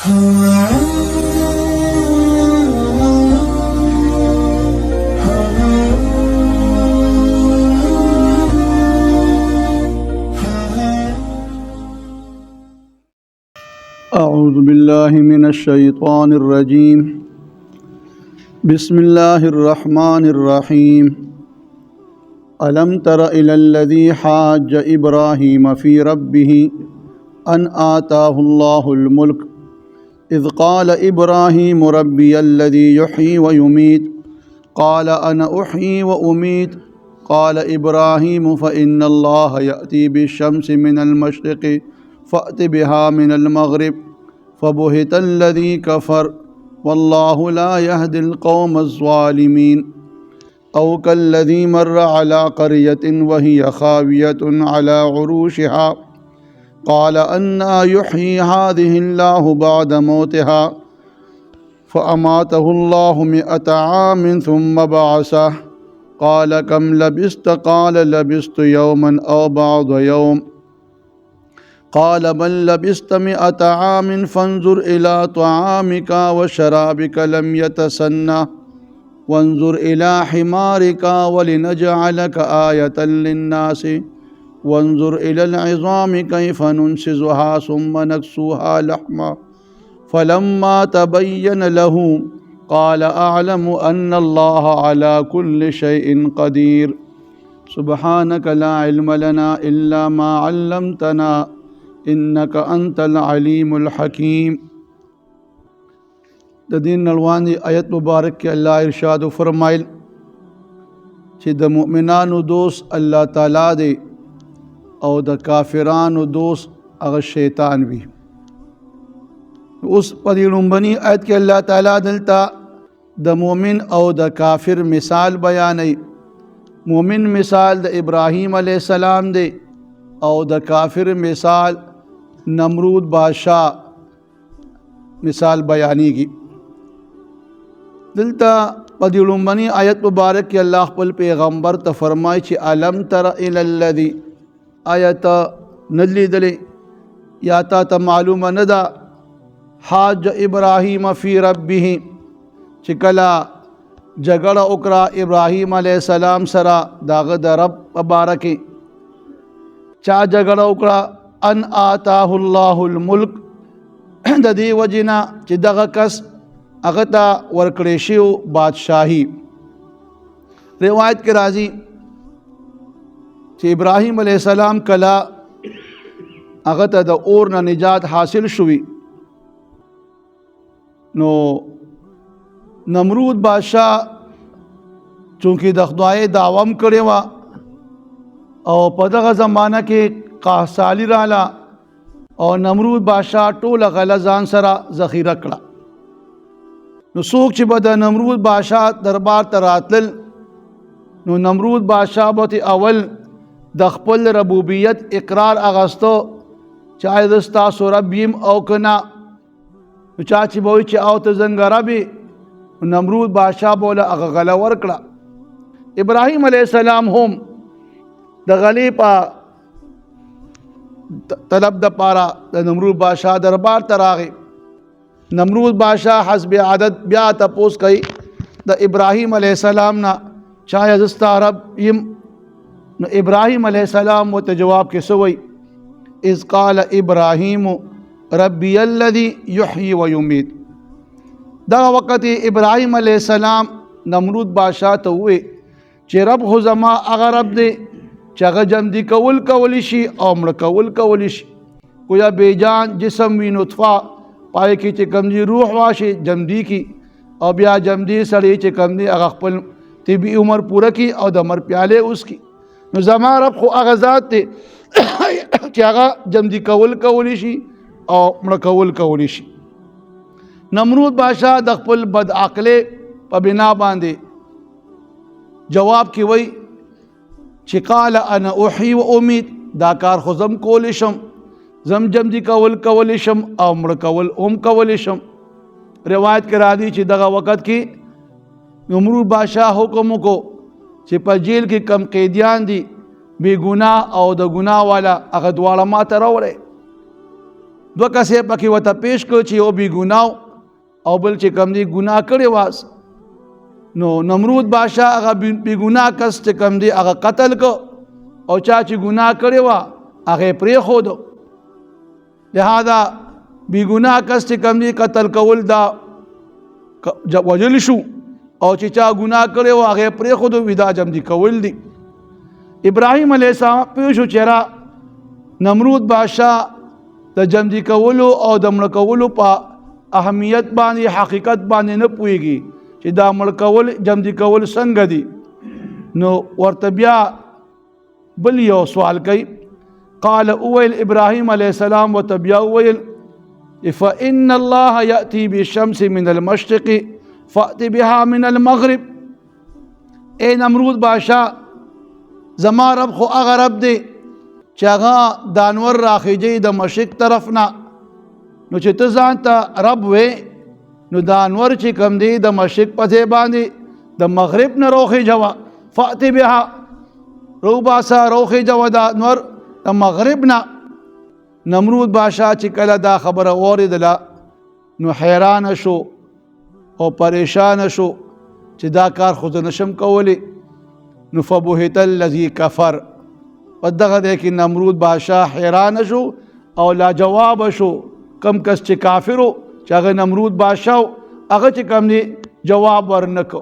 أعوذ بالله من الشيطان الرجيم بسم الله الرحمن الرحيم ألم تر إلى الذي حاج إبراهيم في ربه أن آتاه الله الملك إذ قال إبراهيم ربي الذي يحيي ويميت قال أنا أحيي وأميت قال إبراهيم فإن الله يأتي بالشمس من المشرق فأت بها من المغرب فبهت الذي كفر والله لا يهدي القوم الظالمين أو كالذي مر على قرية وهي خاوية على عروشها قال أنى يحيي هذه الله بعد موتها فأماته الله 100 عام ثم بعثه قال كم لبثت قال لبثت يوما أو بعض يوم قال بل لبثت 100 عام فانظر إلى طعامك وشرابك لم يتسنه وانظر إلى حمارك ولنجعلك آية للناس وانظر إلى العظام كيف ننشزها ثم نكسوها لحما فلما تبين له قال أعلم أن الله على كل شيء قدير سبحانك لا علم لنا إلا ما علمتنا إنك أنت العليم الحكيم. د دین نړوانې آیت مبارک کې الله ارشاد فرمایل چې د مؤمنانو دوست الله تعالی دی او د کافرانو دوست هغه شیطان وي. اوس په دې لومبني آیت کې الله تعالی دلته د مؤمن او د کافر مثال بیانوي. مؤمن مثال د ابراهیم علیه السلام دی او د کافر مثال نمرود بادشاہ مثال بیانېږي. دلته په دې لومبني آیت مبارک کې الله خپل پیغمبر ته فرمایي چې الم تر الی الذی آیت نلیدلې یا تا معلومه نه ده حاج ابراهیم فی ربه چې کله جګړه وکړه ابراهیم علیه السلام سره داغه د رب مبارکي چا جګړه وکړه ان آتاه الله الملک د دې وجنا چې دغه کس هغه ته ورکړی شو بادشاہي. روایت کې راځي چې ابراهیم علیه السلام کله هغه ته د اور نه نجات حاصل شوی نو نمرود بادشاہ چونکې د خدای دعوام کړی و او په دغه زمانہ کې قحطي رااله او نمرود بادشاہ ټول غله ځان سره ذخیره کړه. نو څوک چې به د نمرود بادشاہ دربار ته راتلل نو نمرود بادشاہ به اول د خپل ربوبیت اقرار اغستو چې آیا ستاسو رب یم او کنا. نو چا چې به وایي چې او ته زنګ ربې نمرود بادشاہ بوله هغه غله ورکړه. ابراهیم علیه السلام هم د غلې په طلب د پاره د نمرود بادشاہ دربار ته راغی. نمرود بادشاہ حسب عادت بیا تپوس کوي د ابراهیم علیه السلام نه چاہے زستا رب یم. نو ابراهیم علیه السلام ورته جواب کې سوی اذ قال ابراهیم ربی الذی یحیی و یمیت. دا وخت ابراهیم علیه السلام نمرود بادشاہ ته وې چې رب خو زما هغه رب دی چې هغه جمدي کولی شي او مړه کولی شي. کویا بیجان جسم وي نطفه پای کې چې کم دي روح واشي جمدي کی او بیا جمدي سړی چې کم دي هغه خپل طبي عمر پوره کی او د مر پیاله اوس کی. نو زما رب خو هغه ذات دی چې هغه جمدي کولی شي او مړه کولی شي. نمرود بادشاہ د خپل بد عقله په بنا باندې جواب کې وای چې قال انا احيي و اميت دا کار خو زم کولی شم زم جمدي کولی شم او مړه کولی شم. روایت کې راځي چې دغه وخت کې نمرود بادشاہ حکم وکړو چې په جیل کې کم قیدیان دي بے گناہ او د گناہ والا هغه دواړه ما ته راوړئ. دوه کسې پکې ورته پیش کړ چې یو بې ګناه او بل چې کوم دی ګناه کړې واس. نو نمرود بادشاه هغه بې ګناه کس چې کوم دی هغه قتل کو او چا چې ګناه کړې وه هغه پرېښودو. لہذا بې ګناه کس چې کوم دی قتل کول دا وجل شو او چې چا ګناه کړې وه هغه پرېښودو وي دا جمدي کول دي. ابراهیم علیه السلام پوه شو چې را نمرود بادشاه د جمدي کولو او د مړه کولو په اهمیت باندې حقیقت باندې نه پوهېږي چې دا مړه کول جمدي کول څنګه دي. نو ورته بیا بل یو سوال کوي. قال اویل ابراهیم علیه السلام ورته بیا وویل فإن الله يأتي بالشمس من المشرق فأت بها من المغرب. اے نمرود بادشاه زما رب خو هغه رب دی چې هغه دانور راخیجي د مشرق طرف نه. نو چې ته ځان ته رب وې نو دانور چې کوم دی د مشرق په ځای باندې د مغرب نه روخیجوه. فأت بها روباسا روخیجوه دانور د مغرب نه. نمرود بادشاه چې کله دا خبره واورېدله نو حیران شو او پریشان شو چې دا کار خو زه نشم کولی. نو فبهت الذي كفر. په دغه دی کې نمرود بادشاه حیران شو او لاجواب شو. کم کس چې کافر و چې هغه نمرود بادشاه هغه چې کوم دی جواب ورنکو.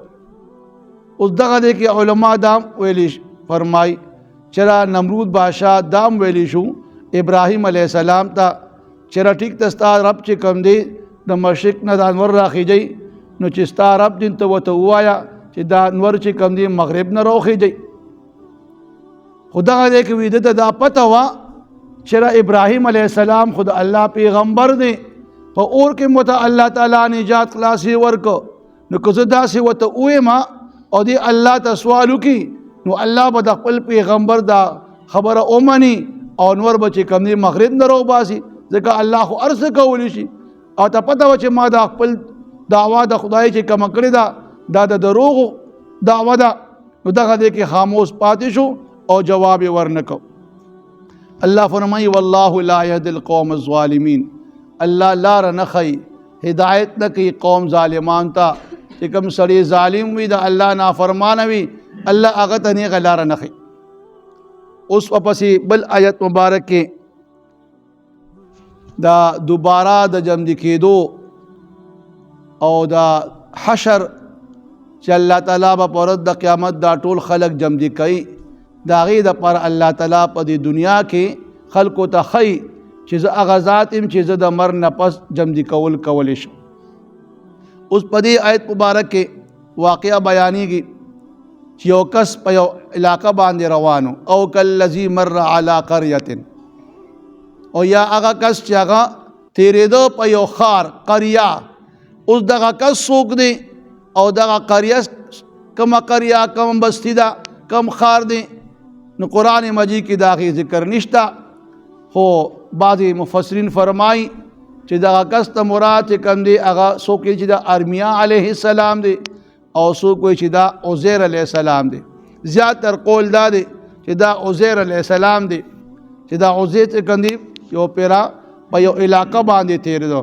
اوس دغه دی کې علما دام ویلی فرمای چې را نمرود بادشاه دام ویلی شو ابراهیم علیه السلام ته چې را ټیک ته ستا رب چې کوم دی د مشرق نه د انور راخیجي نو چې ستا رب دین ته ورته ووایه چې دا انور چې کوم دی مغرب نه راخیجي. خو دغه دی کې ویده ته دا پته وه چې را ابراهیم علیه السلام خو د الله پیغمبر دی په اور کې مته الله تعالی نجات خلاصي ورکو. نو که زه داسې ورته ووایم او دی الله ته سوال وکړي نو الله به د خپل پیغمبر دا خبره ومني او نور به چې کوم دی مغرب نه راوباسي ځکه الله خو هر څه کولی شي. او ته پته وه چې ما دا خپل دعوا د خدای چې کومه کړې ده دا د دروغو دعوه ده. نو دغه دی کې خاموش پاتې شو او جواب یې ورنکو. الله فرمایي والله لا يهدي القوم الظالمين. الله لار نه ښیي هدایت نه کوي قوم ظالمان ته. چې کوم سړی ظالم وي د الله نافرمانه وي الله هغه ته نیغه لاره نه ښیي. اوس ورپسې بل آیت مبارک کې دا دوباره د جمدي کېدو او دا حشر چې الله تعالی به په ورځ د قیامت دا ټول خلق جمدي کوي د هغې دپاره الله تعالی په دې دنیا کې خلکو ته ښیي چې زه هغه ذات یم چې زه د مرګ نه پس جمدي کولی شم. اوس په دې آیت مبارک کې واقعه بیانېږي چې یو کس په یو علاقه باندې روانو او کالذي مر علی قریة او یا هغه کس چې هغه تېرېده په یو ښار قریه. اوس دغه کس څوک دی او دغه قریه کومه قریه کوم بستی ده کم ښار دی نو قرآن مجید کې د هغې ذکر نشته. خو بعضې مفسرین فرمایي چې دغه کس ته مراد چې کوم دی هغه څوک چې د ارمیا علیه السلام دی او څوک وایي چې دا عزیر علیه السلام دی. زیاتر قول دا دی چې دا عزیر علیه السلام دی چې دا عزیر چې کوم دی یو پیرا په یو علاقه باندې تېرېدو.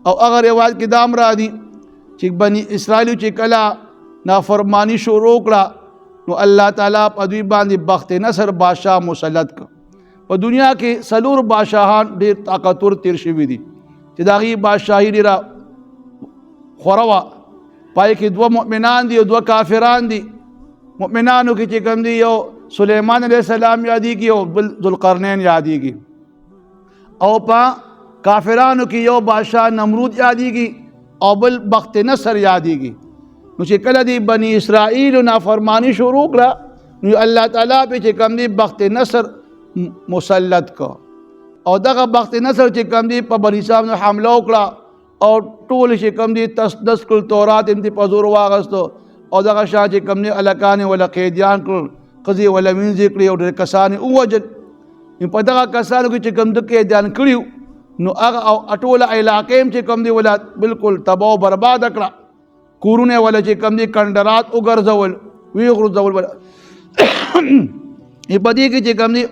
او هغه روایت کې دا هم راځي چې بني اسرائیلو چې کله نافرمانی شروع کړه نو الله تعالی په دوی باندې بخت نصر بادشاه مسلط کړ. په دنیا کې څلور بادشاهان ډېر طاقتور تیر شوي دي چې د هغې بادشاهي ډېره خوره وه. پای کې دوه مؤمنان دي او دوه کافران دي. مؤمنانو کې چې کوم دي یو سلیمان علیه السلام یادېږي او بل ذوالقرنین یادېږي. او په کافرانو کې یو بادشاه نمرود یادېږي او بل بخت نصر یادېږي. نو چې کله دی بني اسرائیل نافرمانی شروع کړه نو الله تعالی په چې کوم دی بخت نصر مسلط کو. او دغه بخت نصر چې کوم دی په بني اسرائیل حمله وکړه او ټول چې کوم دی تسدس کړ تورات هم په زور واغستو او دغه شاه چې کوم دی الکان ولا قیدیان کړ قضی ولا وینځي کړی او ډېر کسان ووجل. په دغه کسانو کې چې کوم د قیدیان کړیو نو هغه او ټوله علاقې هم چې کوم دی ولا بالکل تباہ و برباد کړه. کورونه ولا چې کوم دي کندرات وګرځول وی غرزول ولا په دې کې چې کوم دي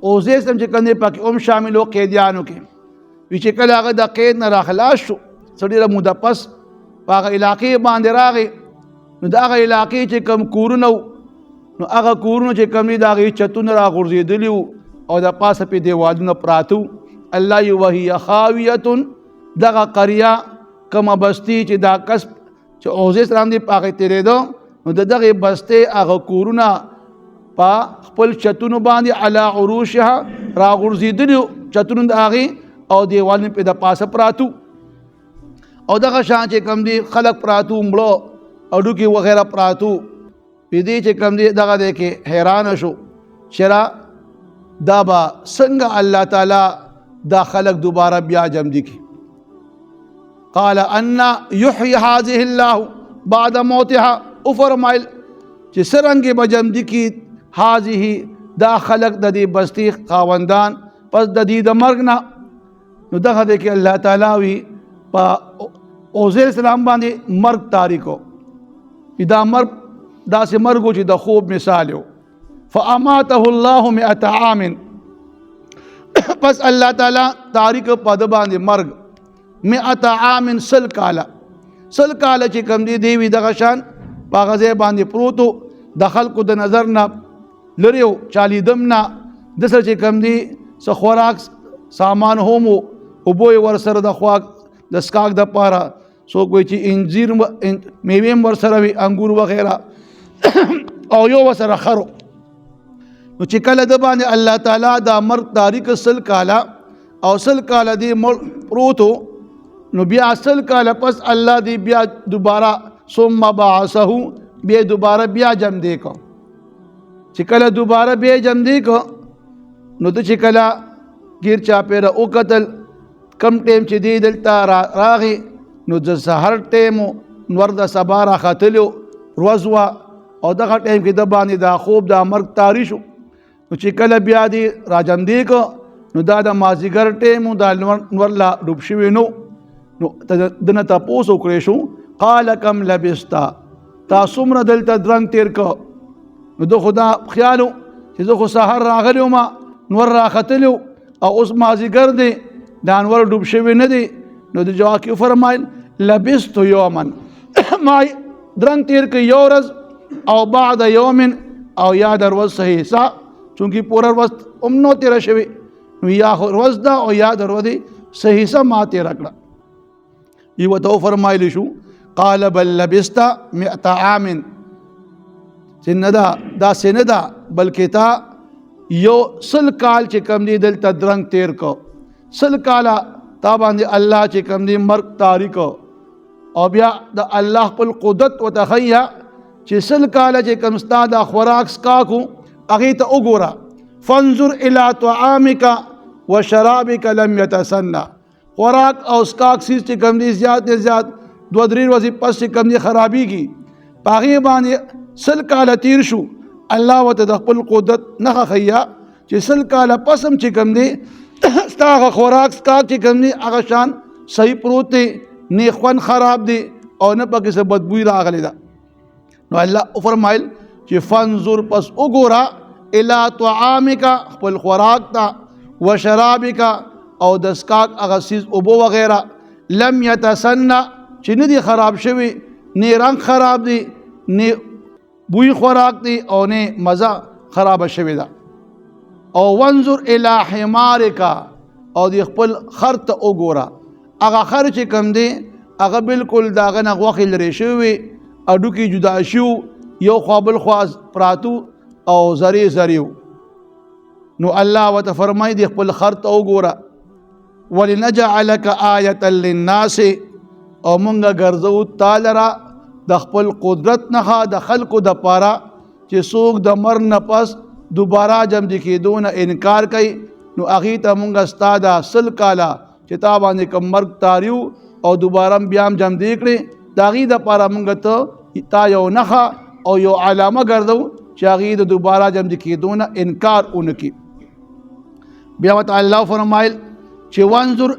اوزې سم چې کوم دي پکې هم شامل او قیدیانو کې وی چې کله هغه د قید نه راخلاص شو څه ډېره موده پس په هغه علاقې باندې راغی نو د هغه علاقې چې کوم کورونه نو هغه کورونه چې کوم دي د هغې چتونه راغورځېدلي وو او د پاسه پې دیوالونه پراته وو الله یې وهي خاویة دغه قریه کومه بستي چې دا کسب چې عوض اسلام دی په هغې تېرېده نو د دغې بستې هغه کورونه په خپل چتونو باندې علی عروشها راغورځېدلي چتونو د هغې او دیوالونه پې د پاسه پراتو او دغه شان چې کوم دي خلک پراتو مړه اډوکي وغیره پراتو په دې چې کوم دي دغه دی کې حیرانه شو چې دا به څنګه الله تعالی دا خلک دوباره بیا جمع کړي قال ان یحیی هذه الله بعد موتها او فرمایل چې څرنګه به جمع کړي هذه دا خلق د دې بستی خاوندان پس د دې د مرګ نه نو دغه دی کې الله تعالی وی په عزیر السلام باندې مرګ تاریکو دا مرګ داسې مرګ چې د خوب مثال یو فاماته الله 100 عام پس الله تعالی تاریک په د باندې مرګ 100 عام سل کاله چې کم دی وی دغه شان په غزه باندې پروتو د خلکو د نظر نه لریو چالیدم نه د سر چې کم دی څه خوراک سامان هم او بوی ورسره د خواک د سکاک د پاره څوک وایي چې انجیر میوې هم ورسره وي انګور وغیره او یو ورسره خرو نو چې کله د باندې الله تعالی دا مرګ تاریک سل کاله او سل کاله دی پروتو نو بیا سل کاله پس الله دی بیا دوباره ثم بعثه بیا دوباره بیا جمع دی کو چې کله دوباره بیا جمع دی کو نو ته چې کله گیر چاپیره او قتل کم ټیم چې دی دلته راغی نو د سحر ټیم نور د سبا راختلو ورځ وه او دغه ټیم کې د باندې دا خوب دا مرګ طاری شو نو چې کله بیا دی راجمدی کو نو دا د مازدیګر ټیم دا نور لا ډوب شوی نو دنه تپوس وکړی شو قال کم لبستا تا څومره دلته درنګ تیر کو نو د خدا خیالو چې زه خو سحر راغلی وم نور راختلی او اوس مازدیګر دی دا انور ډوب شوی نه دی نو د جواب کې فرمایل لبست یوما ما درنګ تیر که یو ورځ او بعد یوم او یا د ورځ صحیح سا چونکې پوره ورځ هم نو تېره شوې نو یا ورځ ده او یا د ورځې صحیح سا ما تېره کړه یې ورته وفرمایلی شو قال بل لبست 100 عام چې نه ده داسې نه ده بلکې تا یو سل کال چې کم دی دلته درنګ تیر کو سل کاله تا باندې الله چې کم دی مرګ طاری کو او بیا د الله خپل قدرت وتخیا چې سل کاله چې کم ستا د خوراک سکاکو هغې ته وګوره فانظر الى طعامك وشرابك لم يتسنى خوراک او سکاک سیز چې کم دی زیات نه زیات 2-3 ورځې پس چې کم دی خرابېږي په هغې باندې سل کاله تیر شو الله وته د خپل قدرت نه خیا چې سل کاله پسم چې کم دی ستا هغه خوراک سکاک چې کم دی هغه شان صحیح پروت دی نه خوند خراب دی او نه پکې څه بدبوی راغلی ده نو الله فرمایل چې فانظر پس وګوره الی طعامک خپل خوراک ته وشرابک او د سکاک هغه سیز اوبو وغیره لم یتسنى چې نه دی خراب شوی نه رنگ خراب دی نه بوی خوراک دی او نه مزه خراب شوی ده او وانظر الی حمارک او دی خپل خر ته وګوره هغه خر چې کم دی هغه بالکل داغه نه غوښې لرې شوي اډوکي جدا شو یو خوا بل خوا پراتو او زری زریو نو الله وته فرمای دی خپل خر ته وګوره ولنجعلک آیة للناس او مونږه ګرځو تعالی را د خپل قدرت نه د خلقو د پاره چې څوک د مر نه پس دوباره جمع کېدو نه انکار کوي نو هغې ته مونږ ستا د سل کاله چې تا باندې کوم مرګ تاریو او دوباره بیا هم جمع کړې د هغې دپاره مونږ ته تا یو نښه او یو علامه ګرځو چې هغې د دوباره جمع کېدو نه انکار ونه کړي بیا ورته الله فرمایل چې وانظر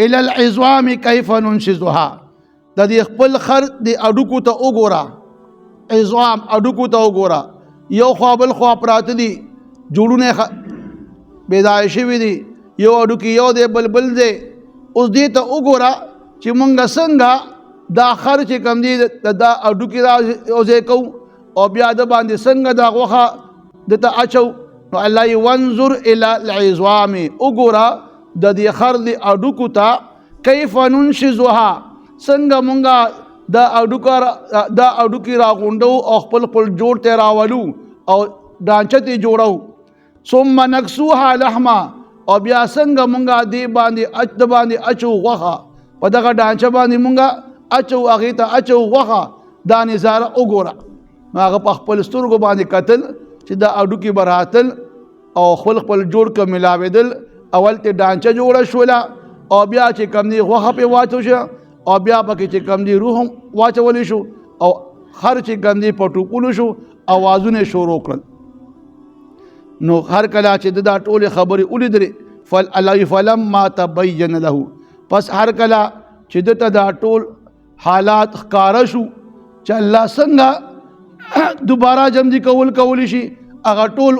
الى العظام کیف ننشزها د دې خپل خر د اډوکو ته وګوره عظام اډوکو ته وګوره یو خوا بل خوا پراته دي جوړونه بیدای شوي دي یو اډوکي یو دی بل دی اوس دې ته وګوره چې مونږ څنګه دا خر چې کوم دی دا اډوکي راوځې کوو او بیا د باندې څنګه دا غوښه دته اچو. نو الله یې وانظر الی العظام، وګوره د دې خر د اډوکو ته کیف ننشزها، څنګه مونږه دا اډوکي راغونډو او خپل جوړ ته راولو او ډانچه ته جوړو. ثم نکسوها لحما، او بیا څنګه مونږه دې باندې اچو غوښه، په دغه ډانچه باندې مونږه اچو، هغې ته اچو غوښه. دا نظاره وګوره. نو هغه په خپل سترګو باندې کتل چې دا اډوکي به راتل او خپل جوړ که ملاوېدل. اول ته ډانچه جوړه شوله او بیا چې کوم دی غوښه پې واچو شو او بیا پکې چې کوم دی روح هم واچولی شو او هر چې کوم دی په ټوپونو شو، اوازونه شروع کړل. نو هر کله چې دا ټولې خبرې ولیدلې فلما تبین له، پس هر کله چې دته دا ټول حالات ښکاره شو چې الله څنګه دوباره جمدي کولی شي، هغه ټول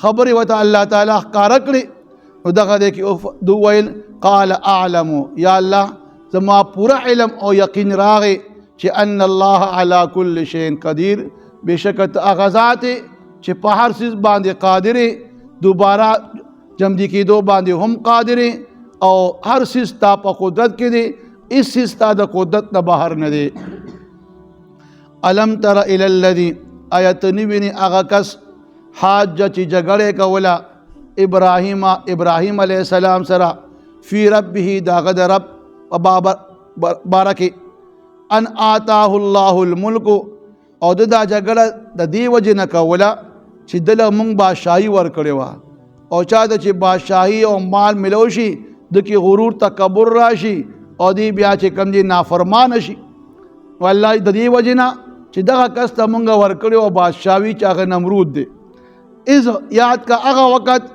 خبرې ورته الله تعالی ښکاره کړې. نو دغه دی کې وویل قال اعلم، یا الله زما پوره علم او یقین راغی چې ان الله علی کل شیء قدیر، بېشکه ته هغه ذات چې په هر څیز باندې قادر، دوباره جمدي کېدو باندې هم قادر، او هر څیز ستا په قدرت کې دی، هېڅ څیز ستا د قدرت نه بهر نه دی. الم تر الی الذی، آیا ته نه وینې هغه کس حاجه چې جګړې کوله ابراهیم علیه السلام سره فی ربه، د هغه د رب په باره کې ان آتاه الله الملک، او دا جګړه د دې وجې نه کوله چې دله مونږ بادشاهي ورکړې وه، او چا ته چې بادشاهي او مال ملو شي د کې غرور تکبر راشي او دی بیا چې کوم دی نافرمانه شي. والله د دې وجې نه چې دغه کس ته مونږ ورکړې وه بادشاهي چې هغه نمرود دی. اذ یاد کا هغه وخت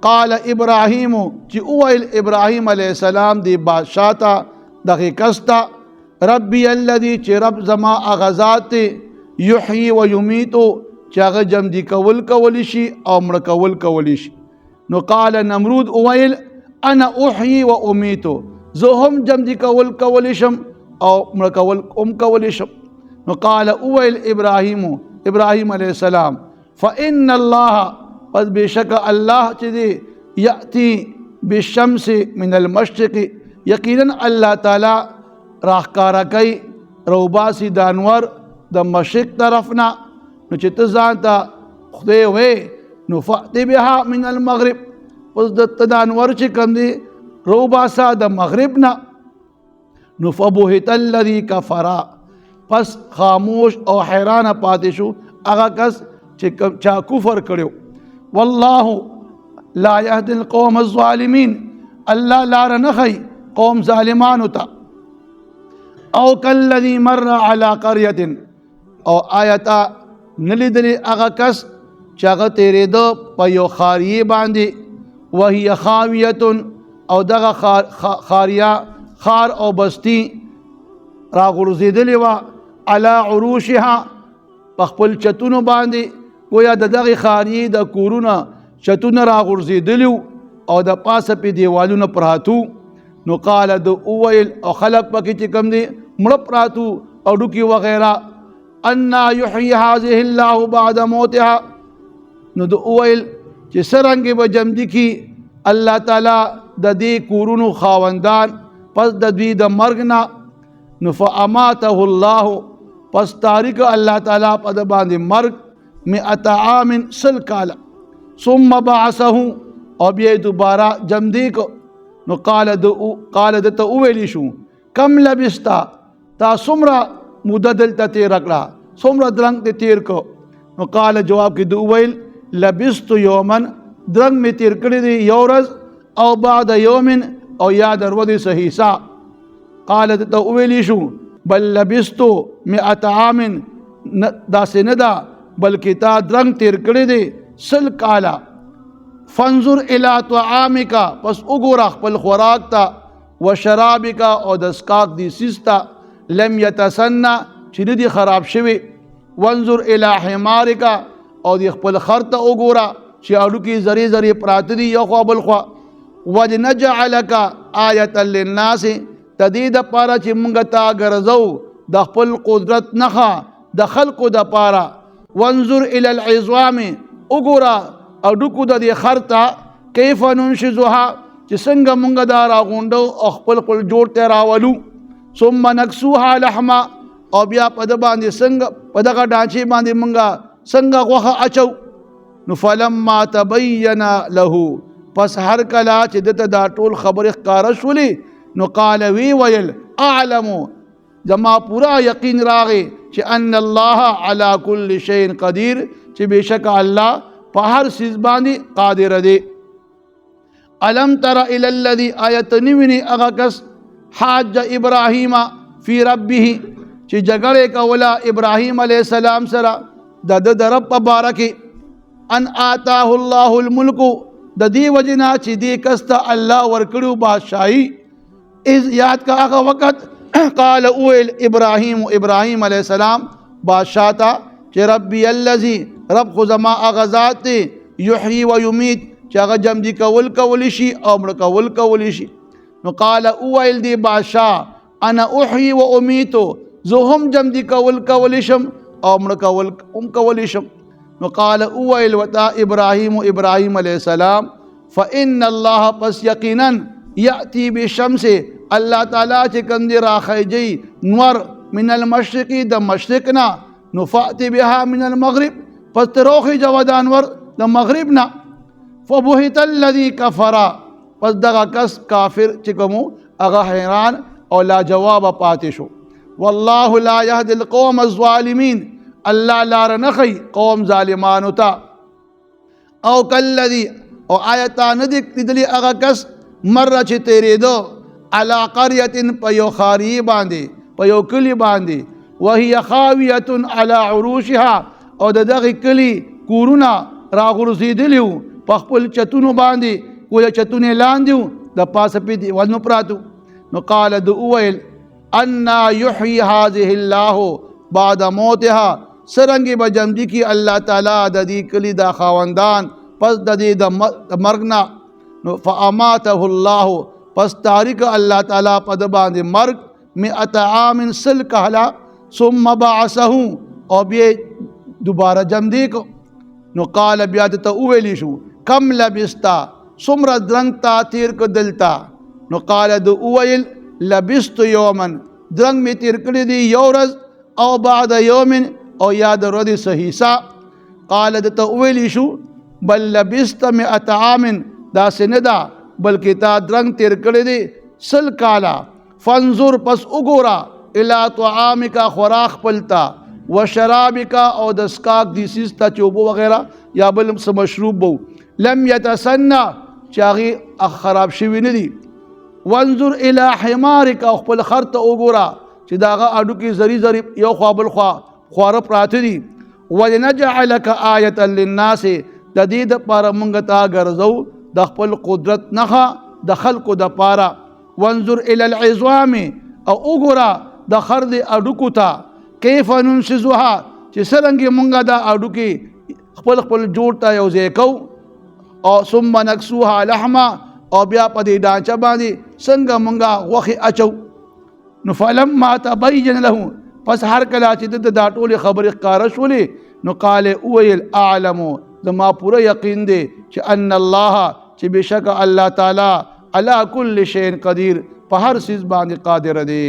قال ابراهیم چې وویل ابراهیم علیه السلام دی بادشاه ته دغه کس ته ربی الذي چې رب زما هغه ذات یحیی و یمیتو چې هغه جمدي کولی شي او مړه کولی شي. نو قال نمرود وویل انا احیی و امیتو، زه هم جمدي کولی شم او مړه کولی شم. نو قال وویل ابراهیم علیه السلام فإن الله، پس بېشکه الله چې دی یأتی بالشمس من المشرق، یقینا الله تعالی راښکاره کوي روباسي د انور د مشرق طرف نه. نو چې ته ځان ته خدای وې نو فأت بها من المغرب، پس د انور چې کوم دی روباسه د مغرب نه. نو فبهت الذي کفر، پس خاموش او حیرانه پاتې شو هغه کس چې چا کفر کړو. والله لا يهدي القوم الظالمين، الله لار نه ښیي قوم ظالمانو ته. او کالذي مر على قريه، او آیتا نلیدلی هغه کس چې هغه تېرېده په یو خاریې باندې، وهي خاویة، او دغه خاریه خار او بستی راغورځېدلې وه على عروشها، په خپل چتونو باندې، گویا د دغه خاریې د کورونه چتونه راغورځېدلي او د پاسه پې دیوالونه پراتو. نو قال د اویل او خلق پکې چې کوم دی مړه پراتو او ډوکي وغیره، انا یحیی هذه الله بعد موتها. نو د اویل چې څرنګې به جمدي کی الله تعالی د دې کورونو خاوندان پس د دوی د مرګ نه. نو فاماته الله، پس تاریک الله تعالی په د باندې مرګ 100 عام 100 کاله. ثم بعثه، او بیا دوباره جمدی کو. نو قال دته وویلی شو کم لبستا، تا څومره موده دلته تېره کړه، څومره درنګ دې تېر کو. نو قال جواب کې د وویل لبست یوما، درنګ مې تېر کړی دی یو ورځ، او بعد یوم، او یا د ورځې څه حصه. قال دته وویلی شو بل لبست 100 عام، داسې نه ده بلکې تا درنګ تېر کړی دی 100 کاله. فانظر الى طعامک، پس وګوره خپل خوراک ته، وشرابک، او د څښاک دې څیز ته، لم یتسنه، چې نه دي خراب شوي. وانظر الى حمارک، او د خپل خر ته وګوره چې اډوکي زری پراته دي یو خوا بل خوا. ولنجعلک، آیت للناس تدید پارا چې مونږ تا ګرځو د خپل قدرت نخا د خلقو د پارا وانظر الى العظام وګورا او ډکو د دې خرتا کیف ننشزها چې څنګه مونږ دا راغونډو او خپل خپل جوړ ته راولو ثم نکسوها لحما او بیا په د باندې څنګه په دغه ډانچې باندې مونږه څنګه غوښه اچو نو فلما تبین له پس هر کله چې دته دا ټول خبرې ښکاره شولې نو قال وی ویل اعلم زما پورا یقین راغی چې ان الله علی کل شیء قدیر چې بشک الله په هر سیز باندې قادر دی الم تر الى الذي آیت نیونی هغه کس حاج ابراهیم فی ربه چې جګړه کوله ابراهیم علیه السلام سره د رب په باره کې ان آتاه الله الملک د دې وجنا چې دې کس ته الله ورکړو بادشاہي اذ یاد کا هغه وخت قال اویل ابراهیم علیہ السلام بادشاہ تا چې ربی الذی رب خو زما هغه ذات دی یحیی و یمیت چې هغه جمدی کول شي او مړ کول شي نو قال اویل دی بادشاہ انا احیی و امیت زه هم جمدی کول شم او مړ کول شم نو قال اویل وتا ابراهیم علیہ السلام فإن الله پس یقینا یأتی بالشمس الله تعالی چې کوم دی راخیجی نور من المشرقی د مشرقنا نو فأتی بها من المغرب پس تروخی جواد انور د مغربنا فبهت الذی کفر پس دغه کس کافر چې کوم هغه حیران او لا جواب پاتې شو والله لا يهدي القوم الظالمين الله لار نخی قوم ظالمانو تا او کلذی او آیتا ندک تدلی هغه کس مره چې تیرېدو علی قریة په یو خاری باندې په یو کلی باندې وهي خاویة علی عروشها او دغه کلی کورونه راغورځېدلي وو په خپل چتونو باندې کوله چتونې لاندې وو د پاسه پې دیوالونو پراتو نو قال د وویل انا یحیی هذه الله بعد موتها سرنګې به جمدي کی الله تعالی د دې کلی دا خاوندان پس د دې د مرګ نه نو فاماته الله پس تاریک الله تعالی په د باندې مرګ 100 عام سل کهلا ثم بعثه او بیا دوباره جمدی کو نو قال بیا ته ویلی شو کم لبستا څومره درنګ تا تیر کو دلتا نو قال د ویل لبست یوما درنګ می تیر کړی دی یو ورځ او بعد یوم او یاد ورځې صحیحا قال د ته ویلی شو بل لبست 100 عام دا سندا بلکې تا درنګ تیر کړی دی سل کالا فانظر پس وګورا الی طعامک خوراک پلتا وشرابک او د اسکاک دی سیستا چوبو وغیرہ یا بل مشروب بو لم یتسنى چاغي خراب شوی نه دی وانظر الی حمارک او خپل خرت وګورا چې داغه اډو کې زری زری یو خوا بل خوا خواره پراته دي ولنجعلک آیه للناس د دې د پاره مونږ ته ګرځو د خپل قدرت نخا د خلقو د پاره وانظر الى العظام او وګورا د خرد اډوکو ته کیف ننشزها چې څنګه مونږه دا اډوکی خپل جوړ ته یو ځای کو او ثم نکسوها لحما او بیا په دې ډانچه باندې څنګه مونږه غوښه اچو نو فلما تبین له پس هر کله چې د دا ټولې خبرې ښکاره شولې نو قال اویل اعلم زما پورا یقین دی چې ان الله چې بشک الله تعالی علی کل شیء قدیر په هر سیز باندې قادر دی